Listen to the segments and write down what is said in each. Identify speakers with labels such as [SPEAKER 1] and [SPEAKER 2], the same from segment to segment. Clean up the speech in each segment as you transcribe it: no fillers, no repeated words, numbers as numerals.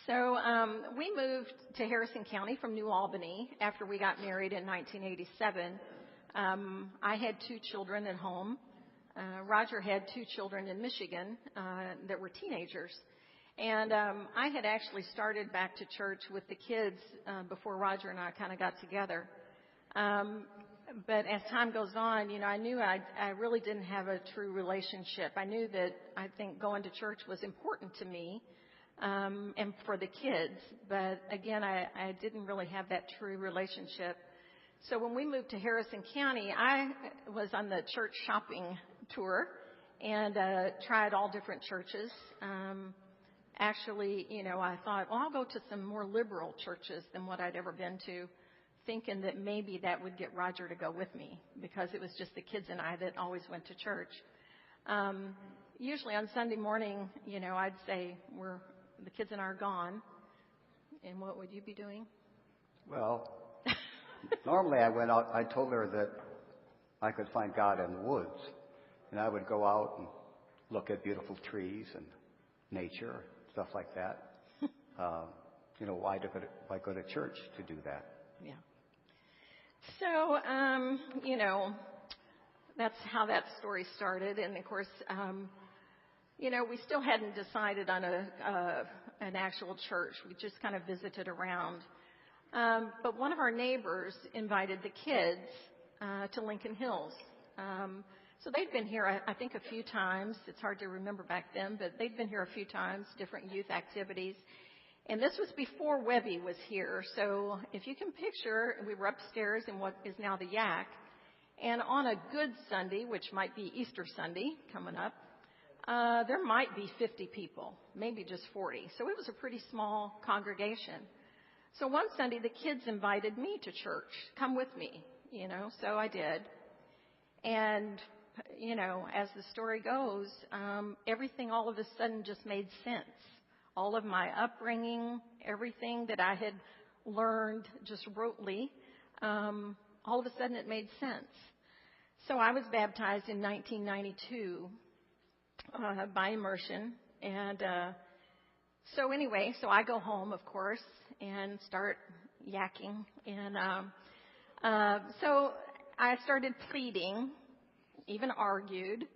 [SPEAKER 1] We moved to Harrison County from New Albany after we got married in 1987. I had 2 children at home. Roger had 2 children in Michigan that were teenagers. And I had actually started back to church with the kids before Roger and I kind of got together. But as time goes on, I knew I really didn't have a true relationship. I knew that I think going to church was important to me and for the kids. But again, I didn't really have that true relationship. So when we moved to Harrison County, I was on the church shopping tour and tried all different churches. Actually, I thought, well, I'll go to some more liberal churches than what I'd ever been to, thinking that maybe that would get Roger to go with me because it was just the kids and I that always went to church. Usually on Sunday morning, I'd say the kids and I are gone. And what would you be doing?
[SPEAKER 2] Well, normally I went out. I told her that I could find God in the woods, and I would go out and look at beautiful trees and nature, stuff like that. Why go to church to do that?
[SPEAKER 1] Yeah. So, that's how that story started. And of course, we still hadn't decided on an actual church. We just kind of visited around. But one of our neighbors invited the kids to Lincoln Hills. So they'd been here, I think, a few times. It's hard to remember back then, but they'd been here a few times, different youth activities. And this was before Webby was here. So if you can picture, we were upstairs in what is now the Yak. And on a good Sunday, which might be Easter Sunday coming up, there might be 50 people, maybe just 40. So it was a pretty small congregation. So one Sunday, the kids invited me to church. Come with me, so I did. And, as the story goes, everything all of a sudden just made sense. All of my upbringing, everything that I had learned just rotely, all of a sudden it made sense. So I was baptized in 1992 by immersion. And so I go home, of course, and start yakking. And so I started pleading, even argued,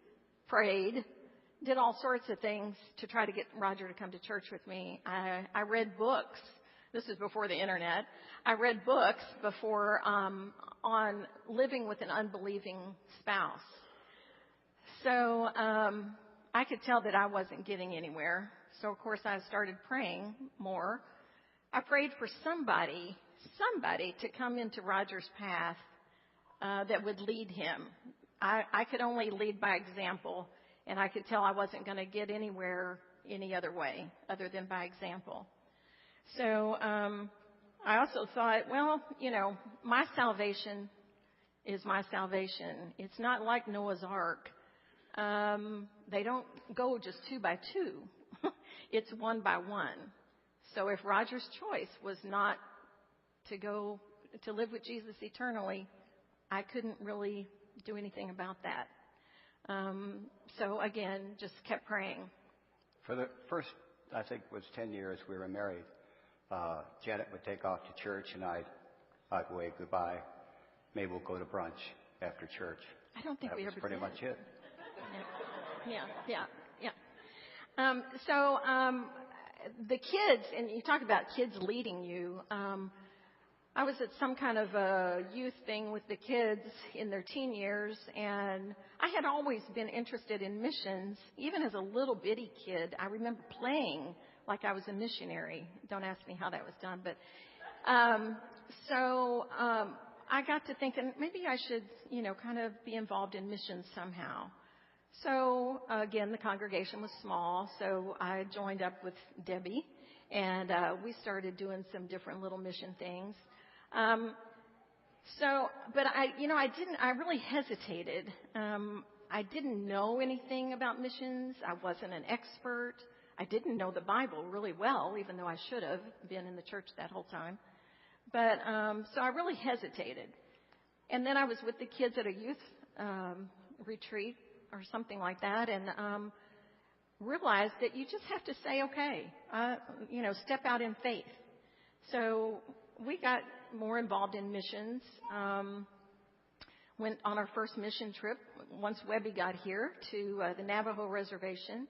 [SPEAKER 1] prayed, did all sorts of things to try to get Roger to come to church with me. I read books. This is before the internet. I read books before on living with an unbelieving spouse. So I could tell that I wasn't getting anywhere. So, of course, I started praying more. I prayed for somebody to come into Roger's path that would lead him. I could only lead by example, and I could tell I wasn't going to get anywhere any other way other than by example. So I also thought, my salvation is my salvation. It's not like Noah's Ark. They don't go just 2 by 2. It's 1 by 1. So if Roger's choice was not to go to live with Jesus eternally, I couldn't really do anything about that. So again, just kept praying.
[SPEAKER 2] For the first, I think it was 10 years we were married, Janet would take off to church and I'd wave goodbye. Maybe we'll go to brunch after church.
[SPEAKER 1] I don't think
[SPEAKER 2] that
[SPEAKER 1] we
[SPEAKER 2] was
[SPEAKER 1] ever
[SPEAKER 2] pretty
[SPEAKER 1] did.
[SPEAKER 2] much it.
[SPEAKER 1] Yeah. So the kids, and you talk about kids leading you. I was at some kind of a youth thing with the kids in their teen years, and I had always been interested in missions. Even as a little bitty kid, I remember playing like I was a missionary. Don't ask me how that was done, but so I got to thinking maybe I should, kind of be involved in missions somehow. So again, the congregation was small, so I joined up with Debbie, and we started doing some different little mission things. But I really hesitated. I didn't know anything about missions. I wasn't an expert. I didn't know the Bible really well, even though I should have been in the church that whole time. But so I really hesitated. And then I was with the kids at a youth retreat or something like that, and realized that you just have to say, okay, step out in faith. So we got more involved in missions. Went on our first mission trip once Webby got here to the Navajo reservation,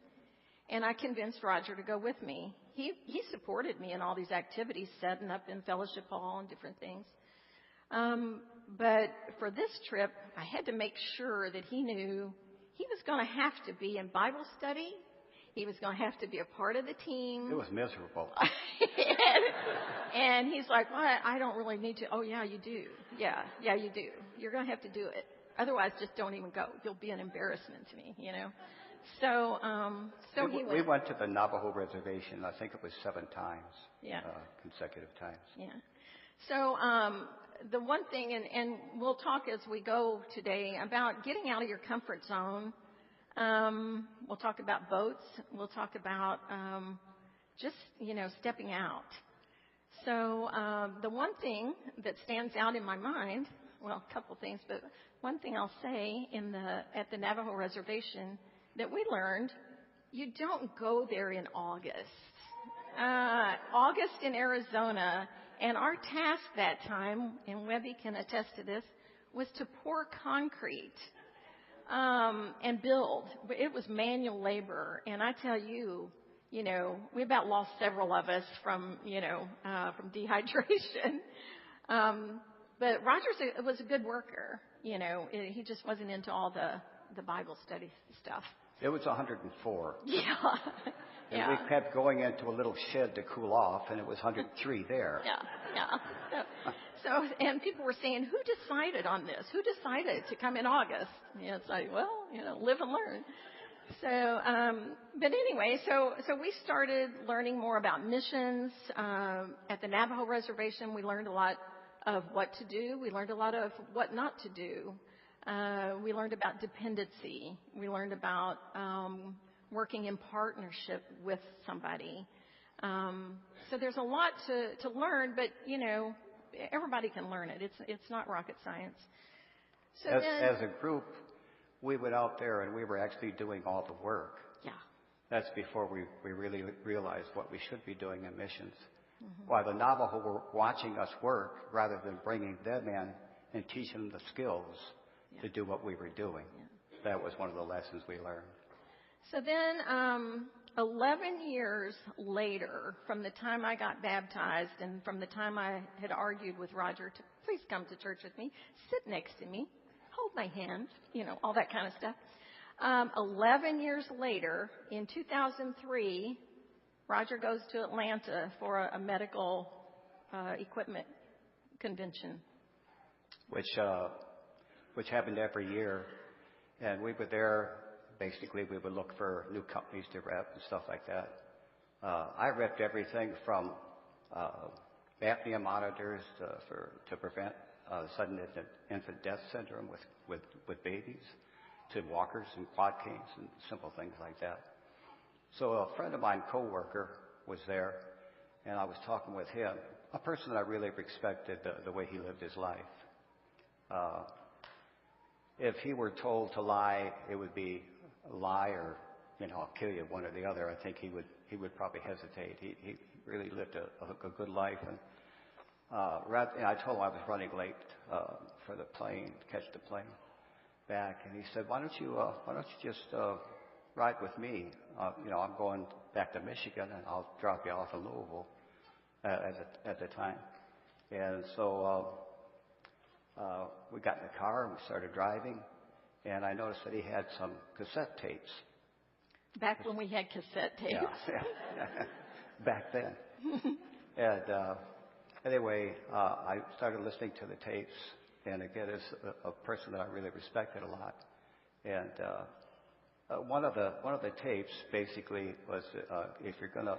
[SPEAKER 1] and I convinced Roger to go with me. He supported me in all these activities, setting up in fellowship hall and different things. But for this trip, I had to make sure that he knew he was going to have to be in Bible study. He was going to have to be a part of the team.
[SPEAKER 2] It was miserable.
[SPEAKER 1] And he's like, well, I don't really need to. Oh, yeah, you do. Yeah, you do. You're going to have to do it. Otherwise, just don't even go. You'll be an embarrassment to me, So
[SPEAKER 2] we went to the Navajo reservation, I think it was 7 times.
[SPEAKER 1] Yeah.
[SPEAKER 2] Consecutive times.
[SPEAKER 1] Yeah. So the one thing, and we'll talk as we go today about getting out of your comfort zone. We'll talk about boats. We'll talk about just, stepping out. So the one thing that stands out in my mind, well, a couple things, but one thing I'll say at the Navajo reservation that we learned, you don't go there in August. August in Arizona, and our task that time, and Webby can attest to this, was to pour concrete and build. It was manual labor, and I tell you, we about lost several of us from dehydration. But Roger was a good worker. He just wasn't into all the Bible study stuff.
[SPEAKER 2] It was 104.
[SPEAKER 1] Yeah.
[SPEAKER 2] And we kept going into a little shed to cool off, and it was 103 there.
[SPEAKER 1] Yeah. So, and people were saying, who decided on this? Who decided to come in August? It's like, well, live and learn. So, but anyway, so we started learning more about missions. At the Navajo reservation, we learned a lot of what to do. We learned a lot of what not to do. We learned about dependency. We learned about working in partnership with somebody. So there's a lot to learn, but everybody can learn it. It's not rocket science. So
[SPEAKER 2] as a group, we went out there and we were actually doing all the work.
[SPEAKER 1] Yeah.
[SPEAKER 2] That's before we really realized what we should be doing in missions. Mm-hmm. While the Navajo were watching us work rather than bringing them in and teaching them the skills to do what we were doing. Yeah. That was one of the lessons we learned.
[SPEAKER 1] So then 11 years later, from the time I got baptized and from the time I had argued with Roger to please come to church with me, sit next to me, hold my hand, all that kind of stuff. 11 years later, in 2003, Roger goes to Atlanta for a medical equipment convention. Which happened every year. And we were there. Basically, we would look for new companies to rep and stuff like that. I repped everything from apnea monitors to prevent sudden infant death syndrome with babies, to walkers and quad canes and simple things like that. So a friend of mine, coworker, was there, and I was talking with him, a person that I really respected the way he lived his life. If he were told to lie, it would be a lie or, I'll kill you, one or the other. I think he would probably hesitate. He really lived a good life. And I told him I was running late for the plane, catch the plane back. And he said, why don't you just ride with me? I'm going back to Michigan, and I'll drop you off in Louisville at the time. And so we got in the car and we started driving, and I noticed that he had some cassette tapes. Back when we had cassette tapes.
[SPEAKER 2] Yeah. Back then. And anyway, I started listening to the tapes, and again, as a person that I really respected a lot. And one of the tapes basically was if you're gonna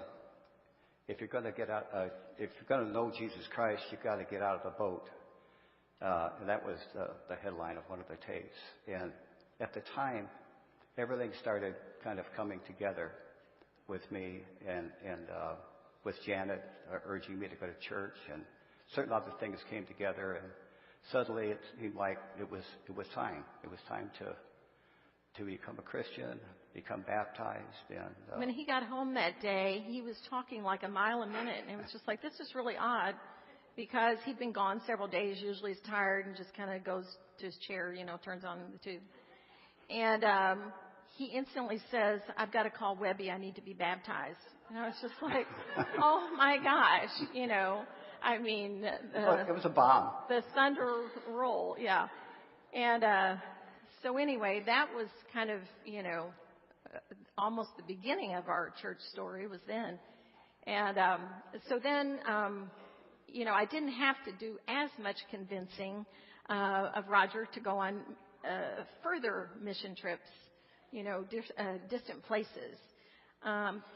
[SPEAKER 2] know Jesus Christ, you've got to get out of the boat. And that was the headline of one of the tapes. And at the time, everything started kind of coming together with me and with Janet urging me to go to church, and certain other things came together. And suddenly, it seemed like it was time. It was time to become a Christian, become baptized. And
[SPEAKER 1] when he got home that day, he was talking like a mile a minute, and it was just like, this is really odd, because he'd been gone several days. Usually he's tired and just kind of goes to his chair, turns on the tube. And he instantly says, I've got to call Webby. I need to be baptized. And I was just like, oh, my gosh, I mean.
[SPEAKER 2] It was a bomb.
[SPEAKER 1] The thunder roll, yeah. And so anyway, that was kind of, almost the beginning of our church story was then. And so then, I didn't have to do as much convincing of Roger to go on further mission trips, distant places.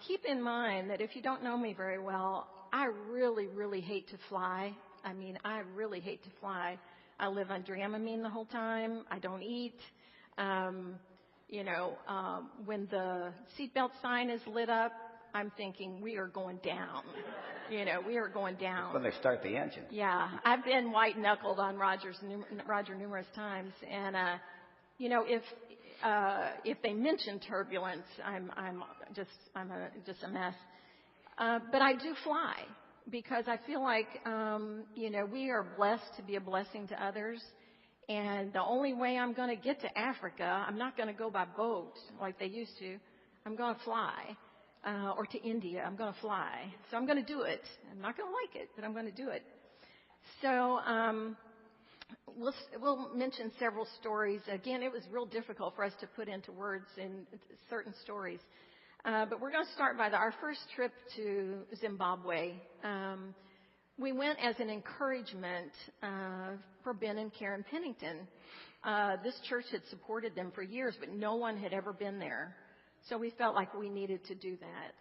[SPEAKER 1] Keep in mind that if you don't know me very well, I really, really hate to fly. I mean, I really hate to fly. I live on Dramamine the whole time. I don't eat. When the seatbelt sign is lit up, I'm thinking we are going down. We are going down.
[SPEAKER 2] When they start the engine.
[SPEAKER 1] Yeah, I've been white knuckled on Roger numerous times, and if they mention turbulence, I'm just a mess. But I do fly because I feel like we are blessed to be a blessing to others. And the only way I'm going to get to Africa, I'm not going to go by boat like they used to. I'm going to fly. Or to India, I'm going to fly. So I'm going to do it. I'm not going to like it, but I'm going to do it. So we'll mention several stories. Again, it was real difficult for us to put into words in certain stories. But we're going to start by our first trip to Zimbabwe. We went as an encouragement for Ben and Karen Pennington. This church had supported them for years, but no one had ever been there. So we felt like we needed to do that.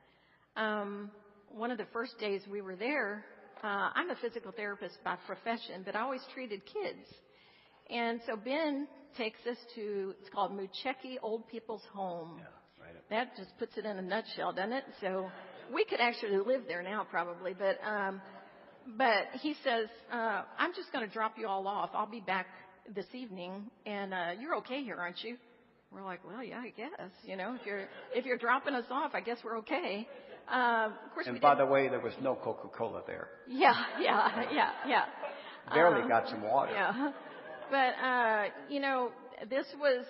[SPEAKER 1] One of the first days we were there, I'm a physical therapist by profession, but I always treated kids. And so Ben takes us to, it's called Mucheki Old People's Home.
[SPEAKER 2] Yeah, right.
[SPEAKER 1] That just puts it in a nutshell, doesn't it? So we could actually live there now probably, but he says, I'm just going to drop you all off. I'll be back this evening, and you're okay here, aren't you? We're like, well, yeah, I guess. If you're dropping us off, I guess we're okay. Of course.
[SPEAKER 2] And by the way, there was no Coca-Cola there.
[SPEAKER 1] Yeah.
[SPEAKER 2] Barely got some water.
[SPEAKER 1] Yeah, but this was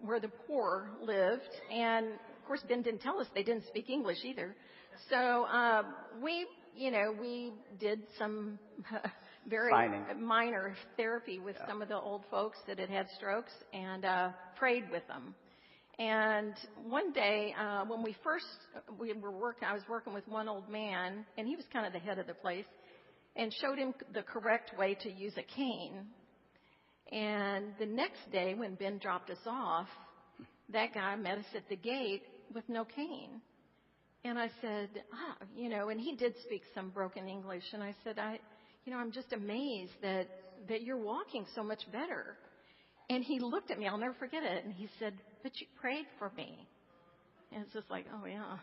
[SPEAKER 1] where the poor lived, and of course, Ben didn't tell us they didn't speak English either. So we did some very minor therapy with some of the old folks that had had strokes and prayed with them. And one day, when I was working with one old man, and he was kind of the head of the place, and showed him the correct way to use a cane. And the next day, when Ben dropped us off, that guy met us at the gate with no cane. And I said, and he did speak some broken English. And I said, I'm just amazed that you're walking so much better. And he looked at me, I'll never forget it. And he said, but you prayed for me. And it's just like, oh yeah,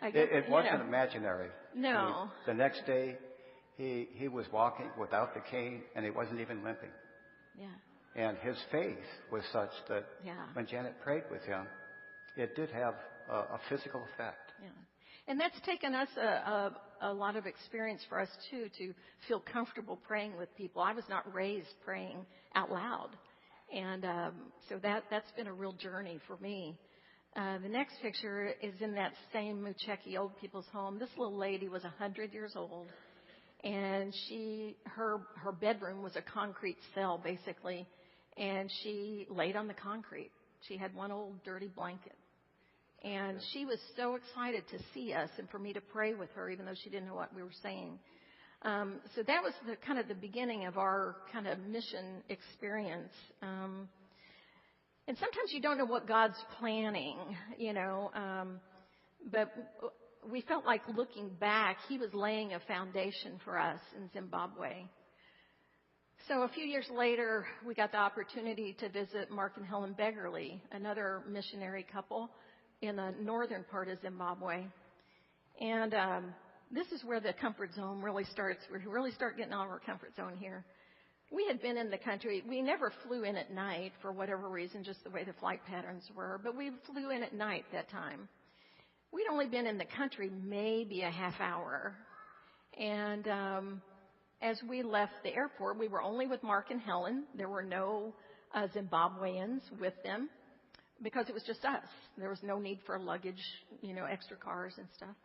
[SPEAKER 1] I guess,
[SPEAKER 2] it wasn't imaginary.
[SPEAKER 1] No.
[SPEAKER 2] The next day, he was walking without the cane, and he wasn't even limping.
[SPEAKER 1] Yeah.
[SPEAKER 2] And his faith was such that when Janet prayed with him, it did have a physical effect.
[SPEAKER 1] Yeah. And that's taken us a lot of experience for us, too, to feel comfortable praying with people. I was not raised praying out loud. And so that's been a real journey for me. The next picture is in that same Mucheki Old People's Home. This little lady was 100 years old. And her bedroom was a concrete cell, basically. And she laid on the concrete. She had one old dirty blanket. And she was so excited to see us and for me to pray with her, even though she didn't know what we were saying. So that was the beginning of our kind of mission experience. And sometimes you don't know what God's planning, but we felt like looking back, He was laying a foundation for us in Zimbabwe. So a few years later, we got the opportunity to visit Mark and Helen Beggerly, another missionary couple in the northern part of Zimbabwe. And this is where the comfort zone really starts. We really start getting out of our comfort zone here. we had been in the country. We never flew in at night for whatever reason, just the way the flight patterns were. But we flew in at night that time. We'd only been in the country maybe a half hour. And as we left the airport, we were only with Mark and Helen. There were no Zimbabweans with them because it was just us. There was no need for luggage, extra cars and stuff.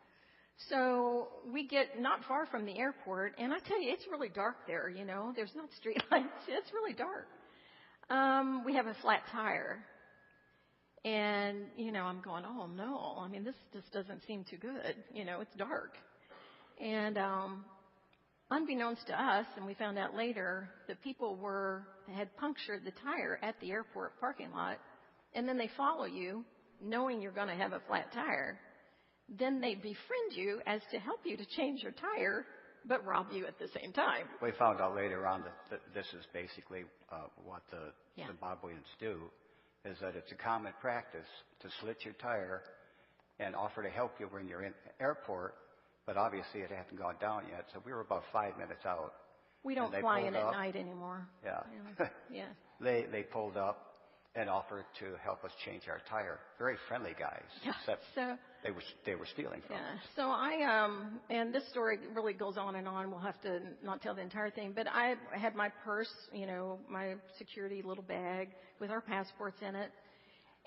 [SPEAKER 1] So we get not far from the airport, and I tell you, it's really dark there, There's no street lights. It's really dark. We have a flat tire. And, I'm going, oh, no. I mean, this just doesn't seem too good. It's dark. And unbeknownst to us, and we found out later, the people had punctured the tire at the airport parking lot, and then they follow you, knowing you're going to have a flat tire. Then they befriend you as to help you to change your tire, but rob you at the same time.
[SPEAKER 2] We found out later on that this is basically what the Zimbabweans do, is that it's a common practice to slit your tire and offer to help you when you're in the airport, but obviously it hadn't gone down yet, so we were about 5 minutes out.
[SPEAKER 1] We don't fly in at night anymore.
[SPEAKER 2] Yeah.
[SPEAKER 1] Yeah.
[SPEAKER 2] They pulled up and offered to help us change our tire. Very friendly guys, except they were stealing from us.
[SPEAKER 1] So and this story really goes on and on. We'll have to not tell the entire thing, but I had my purse, my security little bag with our passports in it,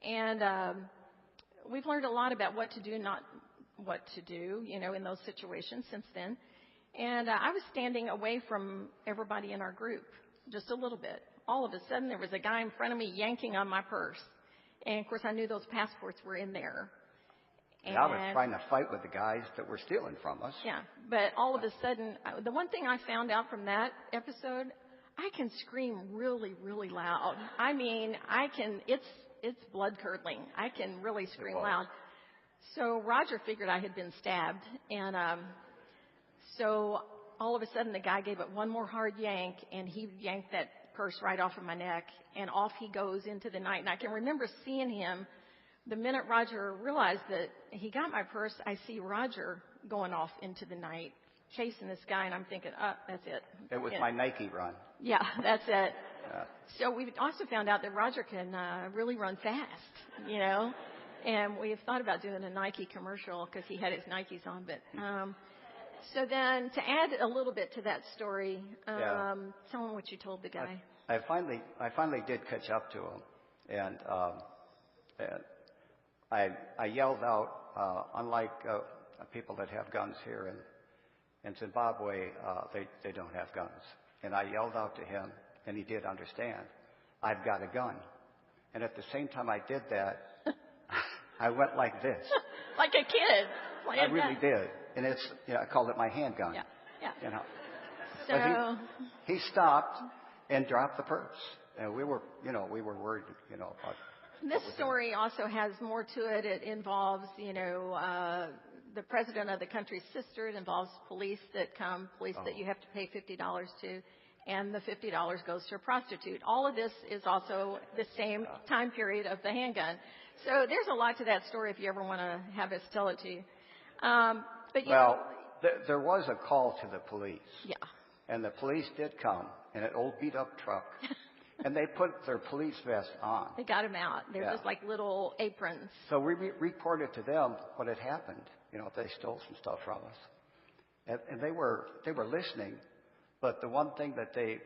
[SPEAKER 1] and we've learned a lot about what to do, not what to do, in those situations since then. And I was standing away from everybody in our group just a little bit. All of a sudden, there was a guy in front of me yanking on my purse. And, of course, I knew those passports were in there. And
[SPEAKER 2] I was trying to fight with the guys that were stealing from us.
[SPEAKER 1] Yeah, but all of a sudden, the one thing I found out from that episode, I can scream really, really loud. I mean, it's blood-curdling. I can really scream loud. So Roger figured I had been stabbed. And so all of a sudden, the guy gave it one more hard yank, and he yanked that purse right off of my neck, and off he goes into the night. And I can remember seeing him the minute Roger realized that he got my purse. I see Roger going off into the night, chasing this guy, and I'm thinking, that's it.
[SPEAKER 2] It was my Nike run.
[SPEAKER 1] Yeah, that's it.
[SPEAKER 2] Yeah.
[SPEAKER 1] So we also found out that Roger can really run fast, and we have thought about doing a Nike commercial because he had his Nikes on, but so then, to add a little bit to that story, tell him what you told the guy.
[SPEAKER 2] I finally did catch up to him, and I yelled out. Unlike people that have guns here in Zimbabwe, they don't have guns. And I yelled out to him, and he did understand. I've got a gun. And at the same time I did that, I went like this,
[SPEAKER 1] like a kid.
[SPEAKER 2] I really did. And it's, I called it my handgun.
[SPEAKER 1] Yeah.
[SPEAKER 2] So but he stopped and dropped the purse, and we were worried, about.
[SPEAKER 1] This story also has more to it. It involves, the president of the country's sister. It involves police that you have to pay $50 to, and the $50 goes to a prostitute. All of this is also the same time period of the handgun. So there's a lot to that story if you ever want to have us tell it to you.
[SPEAKER 2] There was a call to the police.
[SPEAKER 1] Yeah.
[SPEAKER 2] And the police did come in an old beat-up truck, and they put their police vests on.
[SPEAKER 1] They got them out. They're just like little aprons.
[SPEAKER 2] So we reported to them what had happened. They stole some stuff from us, and they were listening. But the one thing the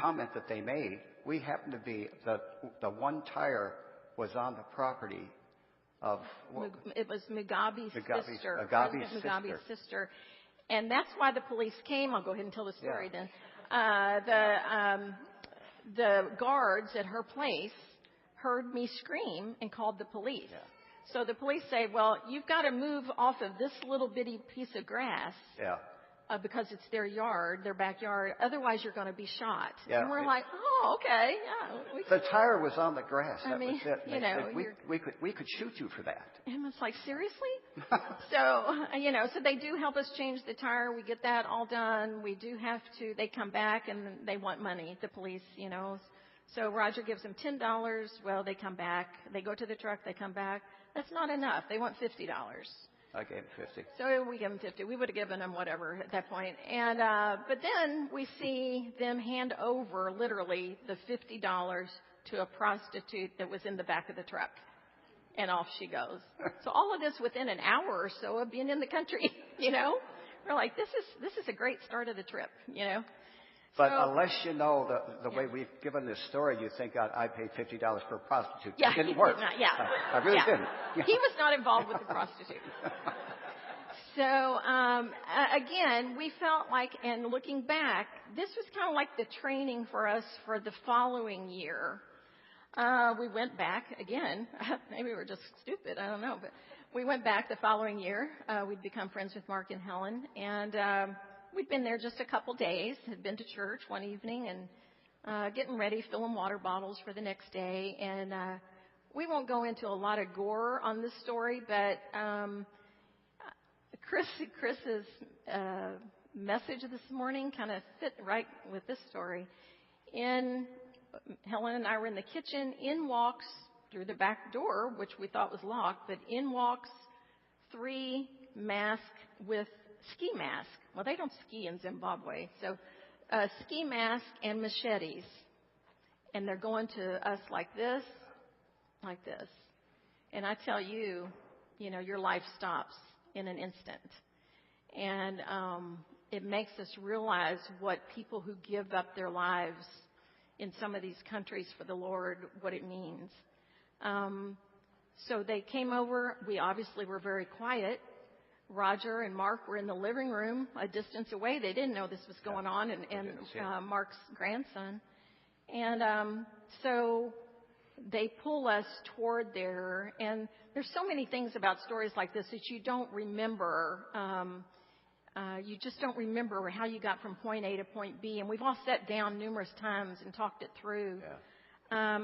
[SPEAKER 2] comment that they made, we happened to be the one tire was on the property of.
[SPEAKER 1] It was Mugabe's sister.
[SPEAKER 2] Mugabe's
[SPEAKER 1] sister. And that's why the police came. I'll go ahead and tell the story then. The guards at her place heard me scream and called the police.
[SPEAKER 2] Yeah.
[SPEAKER 1] So the police say, well, you've got to move off of this little bitty piece of grass.
[SPEAKER 2] Yeah.
[SPEAKER 1] Because it's their yard, their backyard. Otherwise, you're going to be shot.
[SPEAKER 2] Yeah.
[SPEAKER 1] And we're like, oh, okay. Yeah.
[SPEAKER 2] The tire was on the grass. That was it. We could shoot you for that.
[SPEAKER 1] And it's like, seriously? So they do help us change the tire. We get that all done. We do have to. They come back and they want money. The police, So Roger gives them $10. Well, they come back. They go to the truck. They come back. That's not enough. They want $50.
[SPEAKER 2] I gave him 50.
[SPEAKER 1] So we give him 50. We would have given him whatever at that point. And but then we see them hand over literally the $50 to a prostitute that was in the back of the truck. And off she goes. So all of this within an hour or so of being in the country, you know. We're like, this is a great start of the trip, you know.
[SPEAKER 2] But unless you know the way we've given this story, you think I paid $50 for a prostitute.
[SPEAKER 1] Yeah,
[SPEAKER 2] it didn't work. I really didn't. Yeah.
[SPEAKER 1] He was not involved with the prostitute. So again, we felt like, and looking back, this was kind of like the training for us for the following year. We went back again. Maybe we're just stupid. I don't know. But we went back the following year. We'd become friends with Mark and Helen. And we'd been there just a couple days, had been to church one evening and getting ready, filling water bottles for the next day. And we won't go into a lot of gore on this story, but Chris's message this morning kind of fit right with this story. Helen and I were in the kitchen. In walks, through the back door, which we thought was locked, but in walks 3 masked with ski masks. Well, they don't ski in Zimbabwe. So ski mask and machetes. And they're going to us like this. And I tell you, you know, your life stops in an instant. And it makes us realize what people who give up their lives in some of these countries for the Lord, what it means. So they came over. We obviously were very quiet. Roger and Mark were in the living room a distance away. They didn't know this was going on, and Mark's grandson. And so they pull us toward there. And there's so many things about stories like this that you don't remember. You just don't remember how you got from point A to point B. And we've all sat down numerous times and talked it through.
[SPEAKER 2] Yeah.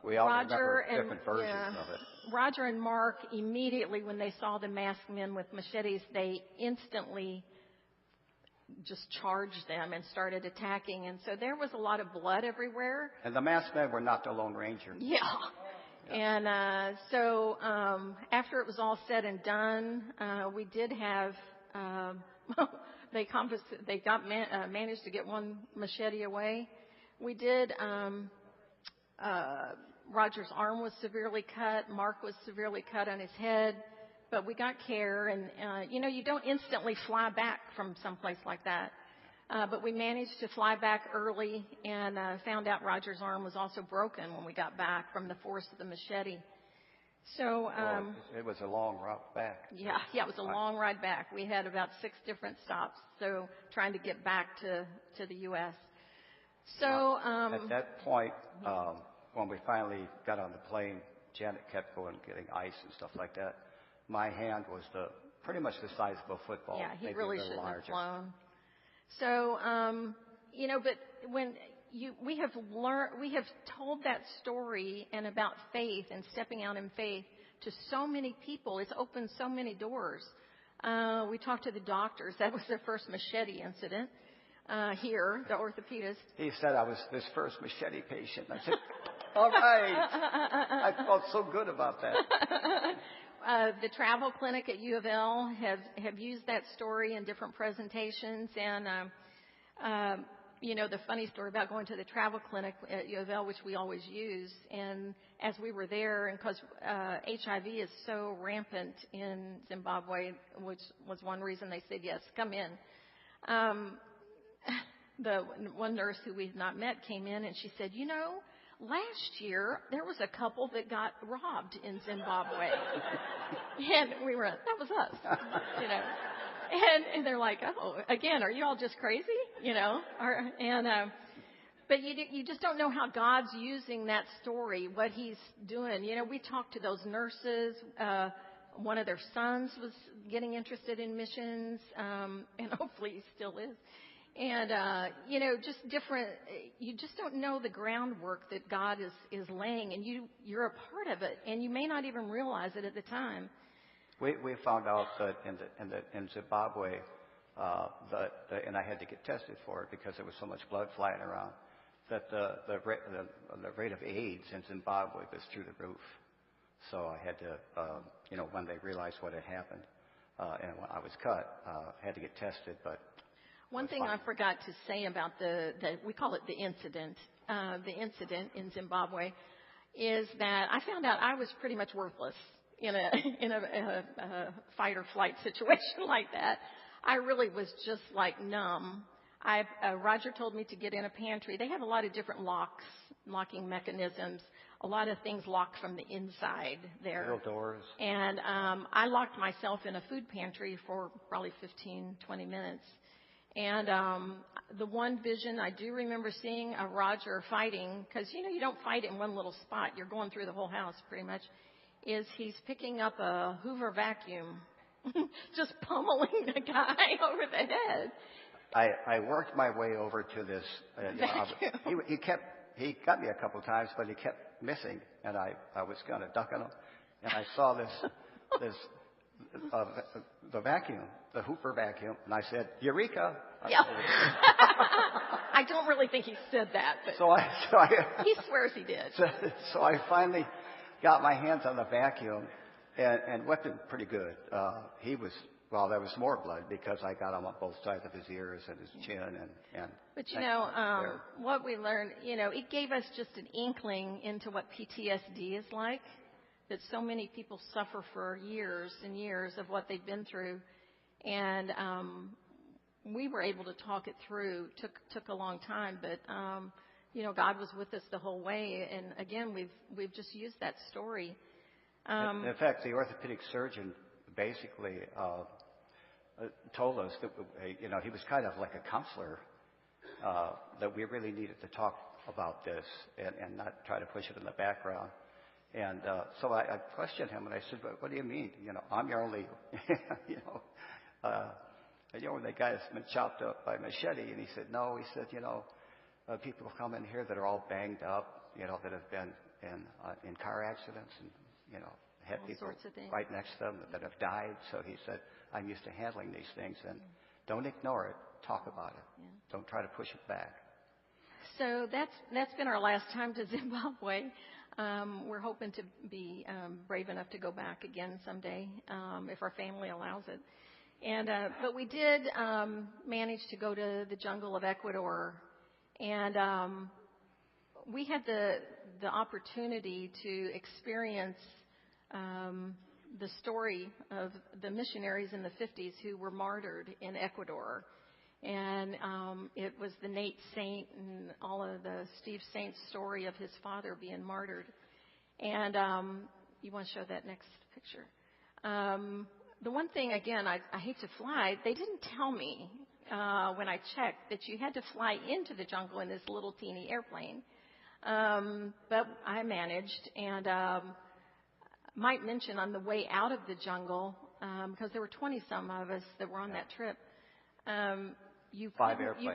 [SPEAKER 2] We all remember different versions of it.
[SPEAKER 1] Roger and Mark, immediately when they saw the masked men with machetes, they instantly just charged them and started attacking. And so there was a lot of blood everywhere.
[SPEAKER 2] And the masked men were not the Lone Ranger.
[SPEAKER 1] Yeah. And so after it was all said and done, we did have they managed to get one machete away. We did. Roger's arm was severely cut. Mark was severely cut on his head, but we got care. And you know, you don't instantly fly back from someplace like that. But we managed to fly back early and found out Roger's arm was also broken when we got back from the force of the machete. So
[SPEAKER 2] it was a long route back.
[SPEAKER 1] Yeah, it was a long ride back. We had about 6 different stops, so trying to get back to the U.S. So
[SPEAKER 2] at that point, when we finally got on the plane, Janet kept going, getting ice and stuff like that. My hand was pretty much the size of a football.
[SPEAKER 1] Yeah, he
[SPEAKER 2] maybe
[SPEAKER 1] really
[SPEAKER 2] a little
[SPEAKER 1] shouldn't
[SPEAKER 2] larger.
[SPEAKER 1] have flown. So, you know, but when we have told that story and about faith and stepping out in faith to so many people. It's opened so many doors. We talked to the doctors. That was their first machete incident here, the orthopedist.
[SPEAKER 2] He said I was this first machete patient. I said, all right. I felt so good about that.
[SPEAKER 1] The travel clinic at U of L have used that story in different presentations, and you know, the funny story about going to the travel clinic at U of L, which we always use, and as we were there, and because HIV is so rampant in Zimbabwe, which was one reason they said yes, come in. The one nurse who we've not met came in, and she said, you know, last year, there was a couple that got robbed in Zimbabwe. And we were, that was us, you know. And they're like, oh, again, are you all just crazy? You know? But you just don't know how God's using that story, what he's doing. You know, we talked to those nurses. One of their sons was getting interested in missions, and hopefully he still is. And, you know, just different, you just don't know the groundwork that God is laying, and you're a part of it, and you may not even realize it at the time.
[SPEAKER 2] We found out that in Zimbabwe, and I had to get tested for it because there was so much blood flying around, that the rate of AIDS in Zimbabwe was through the roof. So I had to, when they realized what had happened, and when I was cut, had to get tested. But
[SPEAKER 1] one thing I forgot to say about we call it the incident in Zimbabwe, is that I found out I was pretty much worthless in a fight or flight situation like that. I really was just like numb. Roger told me to get in a pantry. They have a lot of different locking mechanisms. A lot of things lock from the inside there.
[SPEAKER 2] Little doors.
[SPEAKER 1] And I locked myself in a food pantry for probably 15, 20 minutes. And the one vision I do remember seeing of Roger fighting, because, you don't fight in one little spot. You're going through the whole house pretty much, is he's picking up a Hoover vacuum, just pummeling the guy over the head.
[SPEAKER 2] I worked my way over to this. He got me a couple of times, but he kept missing, and I was kind of ducking him, and I saw the vacuum, the Hoover vacuum, and I said, "Eureka!"
[SPEAKER 1] Yeah. I don't really think he said that, but he swears he did.
[SPEAKER 2] So I finally got my hands on the vacuum and whipped him pretty good. There was more blood because I got him on both sides of his ears and his chin and.
[SPEAKER 1] But what we learned, it gave us just an inkling into what PTSD is like. That so many people suffer for years and years of what they've been through, and we were able to talk it through. Took a long time, but God was with us the whole way. And again, we've just used that story.
[SPEAKER 2] In fact, the orthopedic surgeon basically told us that he was kind of like a counselor, that we really needed to talk about this and not try to push it in the background. And so I questioned him, and I said, "What do you mean? I'm your only, when the guy that's been chopped up by machete." And he said, "No," he said, people come in here that are all banged up, that have been in car accidents and, had
[SPEAKER 1] all
[SPEAKER 2] people
[SPEAKER 1] sorts of things
[SPEAKER 2] right next to them that have died." So he said, "I'm used to handling these things, and don't ignore it. Talk about it.
[SPEAKER 1] Yeah.
[SPEAKER 2] Don't try to push it back."
[SPEAKER 1] So that's been our last time to Zimbabwe. We're hoping to be brave enough to go back again someday, if our family allows it. And but we did manage to go to the jungle of Ecuador, and we had the opportunity to experience the story of the missionaries in the 50s who were martyred in Ecuador. And it was the Nate Saint and all of the Steve Saint's story of his father being martyred. And you want to show that next picture? The one thing, again, I hate to fly. They didn't tell me when I checked that you had to fly into the jungle in this little teeny airplane. But I managed, and might mention on the way out of the jungle, because there were 20-some of us that were on that trip, you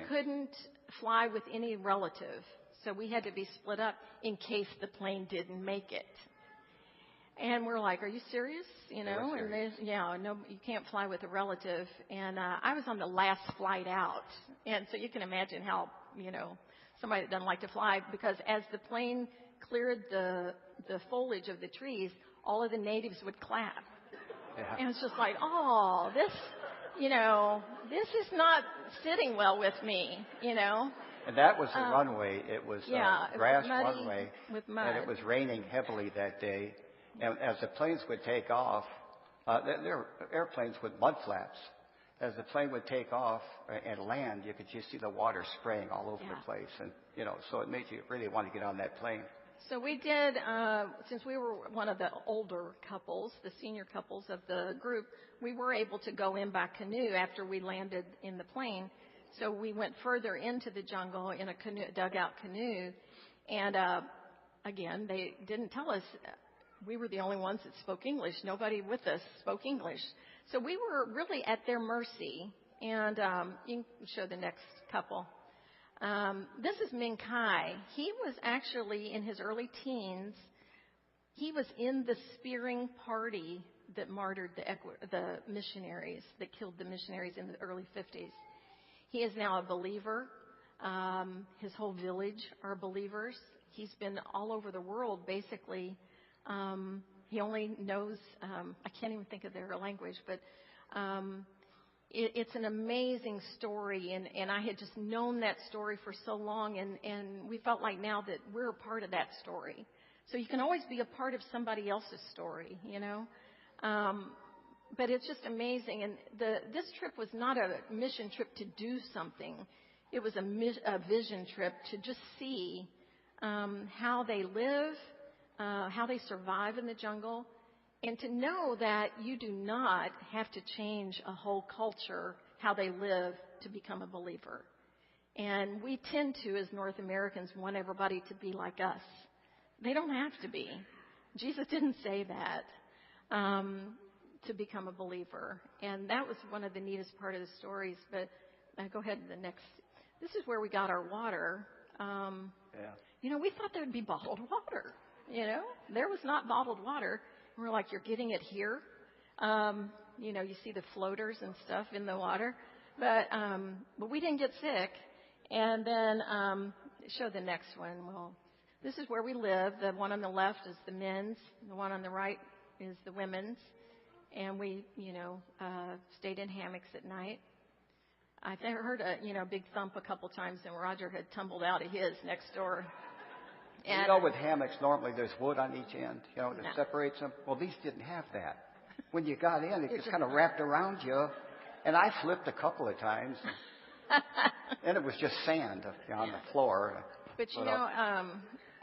[SPEAKER 1] couldn't fly with any relative. So we had to be split up in case the plane didn't make it. And we're like, "Are you serious?" And no, you can't fly with a relative. And I was on the last flight out. And so you can imagine how, somebody that doesn't like to fly, because as the plane cleared the foliage of the trees, all of the natives would clap.
[SPEAKER 2] Yeah.
[SPEAKER 1] And it's just like, oh, this is not sitting well with me,
[SPEAKER 2] And that was the runway. It was grass runway,
[SPEAKER 1] with mud.
[SPEAKER 2] And it was raining heavily that day. And as the planes would take off, there were airplanes with mud flaps. As the plane would take off and land, you could just see the water spraying all over the place, and so it made you really want to get on that plane.
[SPEAKER 1] So we did, since we were one of the older couples, the senior couples of the group, we were able to go in by canoe after we landed in the plane. So we went further into the jungle in a dugout canoe. And again, they didn't tell us. We were the only ones that spoke English. Nobody with us spoke English. So we were really at their mercy. And you can show the next couple. This is Minkai. He was actually in his early teens. He was in the spearing party that martyred the missionaries, that killed the missionaries in the early 50s. He is now a believer. His whole village are believers. He's been all over the world, basically, He only knows, I can't even think of their language, but it's an amazing story. And I had just known that story for so long, and we felt like now that we're a part of that story. So you can always be a part of somebody else's story, you know. But it's just amazing. And this trip was not a mission trip to do something. It was a vision trip to just see how they live, how they survive in the jungle, and to know that you do not have to change a whole culture, how they live, to become a believer. And we tend to, as North Americans, want everybody to be like us. They don't have to be. Jesus didn't say that to become a believer. And that was one of the neatest part of the stories. But go ahead to the next. This is where we got our water. You know, we thought there would be bottled water. You know, there was not bottled water. And we're like, you're getting it here? You know, you see the floaters and stuff in the water. But we didn't get sick. And then show the next one. Well, this is where we live. The one on the left is the men's. The one on the right is the women's. And we, you know, stayed in hammocks at night. I heard a, big thump a couple times, and Roger had tumbled out of his next door. And,
[SPEAKER 2] with hammocks, normally there's wood on each end, that separates them. Well, these didn't have that. When you got in, it just kind of wrapped around you. And I flipped a couple of times. And it was just sand on the floor.
[SPEAKER 1] But,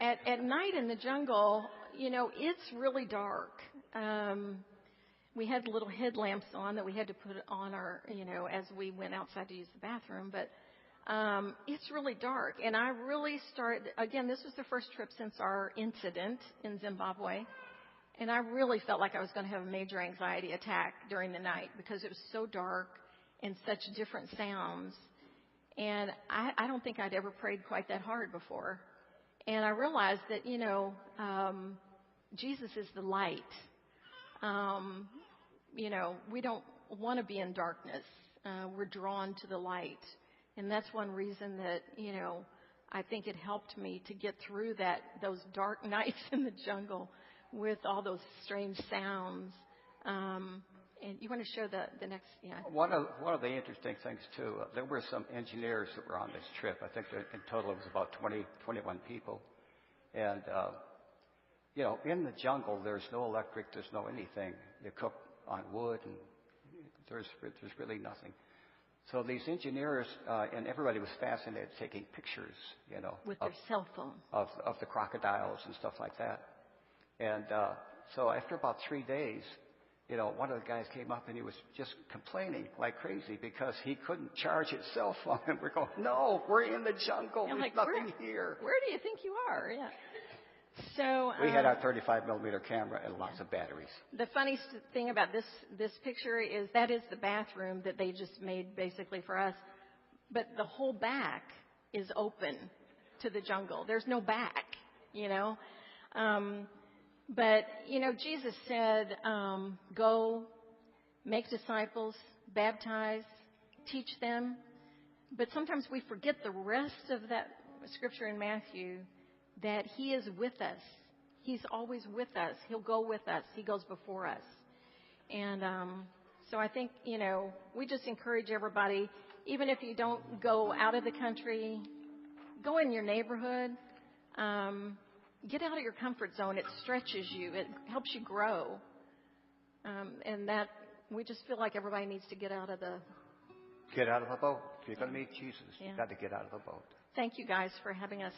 [SPEAKER 1] at night in the jungle, it's really dark. We had little headlamps on that we had to put on our, as we went outside to use the bathroom. But it's really dark. And I really again, this was the first trip since our incident in Zimbabwe. And I really felt like I was going to have a major anxiety attack during the night because it was so dark and such different sounds. And I don't think I'd ever prayed quite that hard before. And I realized that, Jesus is the light. We don't want to be in darkness. We're drawn to the light. And that's one reason that, I think it helped me to get through those dark nights in the jungle with all those strange sounds. And you want to show the next, yeah.
[SPEAKER 2] One of the interesting things, too, there were some engineers that were on this trip. I think that in total it was about 21 people. And, in the jungle, there's no electric, there's no anything. You cook on wood, and there's really nothing. So these engineers, and everybody was fascinated taking pictures,
[SPEAKER 1] with their cell phone.
[SPEAKER 2] Of the crocodiles and stuff like that. And so after about 3 days, one of the guys came up and he was just complaining like crazy because he couldn't charge his cell phone. And we're going, no, we're in the jungle. There's nothing here.
[SPEAKER 1] Where do you think you are? Yeah. So
[SPEAKER 2] we had our 35mm camera and lots of batteries.
[SPEAKER 1] The funny thing about this picture is that is the bathroom that they just made basically for us. But the whole back is open to the jungle. There's no back, But, Jesus said, go, make disciples, baptize, teach them. But sometimes we forget the rest of that scripture in Matthew, that he is with us. He's always with us. He'll go with us. He goes before us. And so I think, we just encourage everybody, even if you don't go out of the country, go in your neighborhood. Get out of your comfort zone. It stretches you. It helps you grow. And that we just feel like everybody needs to get out of the
[SPEAKER 2] boat. If you're going to meet Jesus, you've got to get out of the boat.
[SPEAKER 1] Thank you guys for having us.